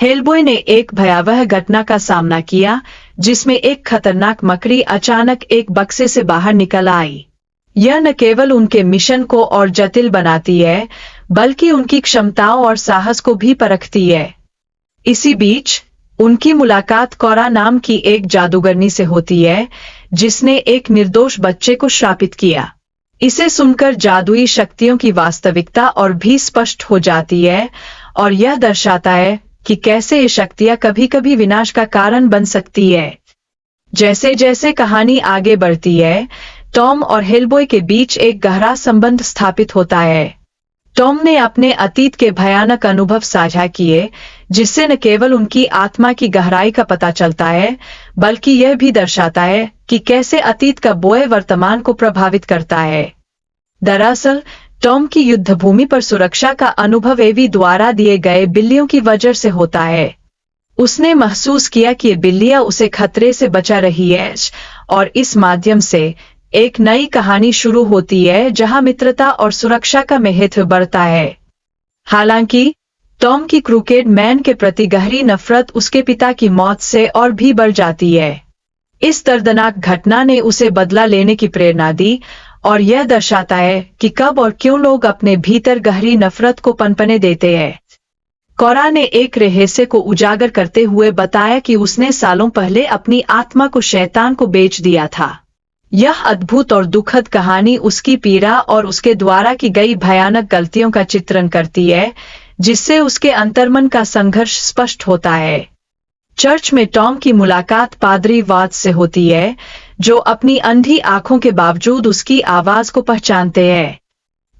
Hellboy ने एक भयावह घटना का सामना किया, जिसमें एक खतरनाक मकड़ी अचानक एक बक्से से बाहर निकल आई। यह न केवल उनके मिशन को और जटिल बनाती है, बल्कि उनकी क्षमताओं और साहस को भी परखती है। इसी बीच उनकी मुलाकात कोरा नाम की एक जादूगरनी से होती है, जिसने एक निर्दोष बच्चे को श्रापित किया। इसे सुनकर जादुई शक्तियों की वास्तविकता और भी स्पष्ट हो जाती है, और यह दर्शाता है कि कैसे ये शक्तियां कभी कभी विनाश का कारण बन सकती है। जैसे जैसे कहानी आगे बढ़ती है, टॉम और हेलबॉय के बीच एक गहरा संबंध स्थापित होता है। टॉम ने अपने अतीत के भयानक अनुभव साझा किए, जिससे न केवल उनकी आत्मा की गहराई का पता चलता है, बल्कि यह भी दर्शाता है कि कैसे अतीत का बोझ वर्तमान को प्रभावित करता है। दरअसल टॉम की युद्धभूमि पर सुरक्षा का अनुभव एवी द्वारा दिए गए बिल्लियों की वजह से होता है। उसने महसूस किया कि ये बिल्लियां उसे खतरे से बचा रही है, और इस माध्यम से एक नई कहानी शुरू होती है जहां मित्रता और सुरक्षा का महत्व बढ़ता है। हालांकि टॉम की क्रूकेड मैन के प्रति गहरी नफरत उसके पिता की मौत से और भी बढ़ जाती है। इस दर्दनाक घटना ने उसे बदला लेने की प्रेरणा दी, और यह दर्शाता है कि कब और क्यों लोग अपने भीतर गहरी नफरत को पनपने देते हैं। कोरा ने एक रहस्य को उजागर करते हुए बताया कि उसने सालों पहले अपनी आत्मा को शैतान को बेच दिया था। यह अद्भुत और दुखद कहानी उसकी पीड़ा और उसके द्वारा की गई भयानक गलतियों का चित्रण करती है, जिससे उसके अंतर्मन का संघर्ष स्पष्ट होता है। चर्च में टॉम की मुलाकात पादरी वाट्स से होती है, जो अपनी अंधी आंखों के बावजूद उसकी आवाज को पहचानते हैं।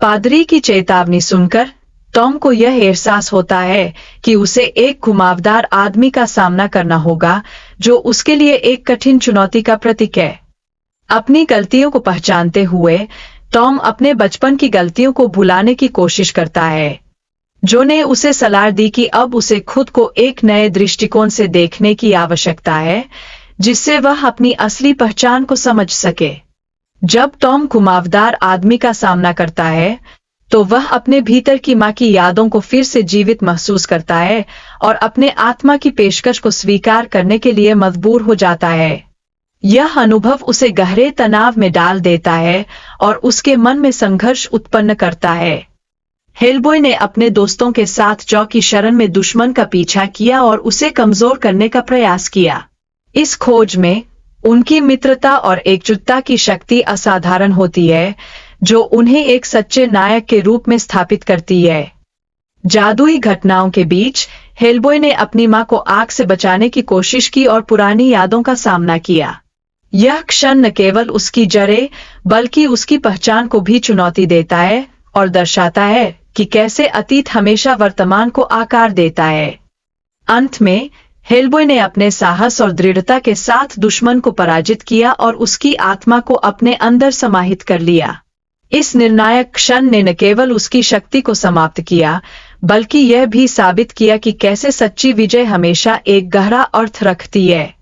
पादरी की चेतावनी सुनकर टॉम को यह एहसास होता है कि उसे एक घुमावदार आदमी का सामना करना होगा, जो उसके लिए एक कठिन चुनौती का प्रतीक है। अपनी गलतियों को पहचानते हुए टॉम अपने बचपन की गलतियों को भुलाने की कोशिश करता है। जो ने उसे सलाह दी कि अब उसे खुद को एक नए दृष्टिकोण से देखने की आवश्यकता है, जिससे वह अपनी असली पहचान को समझ सके। जब टॉम घुमावदार आदमी का सामना करता है, तो वह अपने भीतर की मां की यादों को फिर से जीवित महसूस करता है और अपने आत्मा की पेशकश को स्वीकार करने के लिए मजबूर हो जाता है। यह अनुभव उसे गहरे तनाव में डाल देता है और उसके मन में संघर्ष उत्पन्न करता है। हेलबॉय ने अपने दोस्तों के साथ जॉ की शरण में दुश्मन का पीछा किया और उसे कमजोर करने का प्रयास किया। इस खोज में उनकी मित्रता और एकजुटता की शक्ति असाधारण होती है, जो उन्हें एक सच्चे नायक के रूप में स्थापित करती है। जादुई घटनाओं के बीच हेलबॉय ने अपनी मां को आग से बचाने की कोशिश की और पुरानी यादों का सामना किया। यह क्षण न केवल उसकी जड़ें बल्कि उसकी पहचान को भी चुनौती देता है और दर्शाता है कि कैसे अतीत हमेशा वर्तमान को आकार देता है। अंत में हेलबॉय ने अपने साहस और दृढ़ता के साथ दुश्मन को पराजित किया और उसकी आत्मा को अपने अंदर समाहित कर लिया। इस निर्णायक क्षण ने न केवल उसकी शक्ति को समाप्त किया, बल्कि यह भी साबित किया कि कैसे सच्ची विजय हमेशा एक गहरा अर्थ रखती है।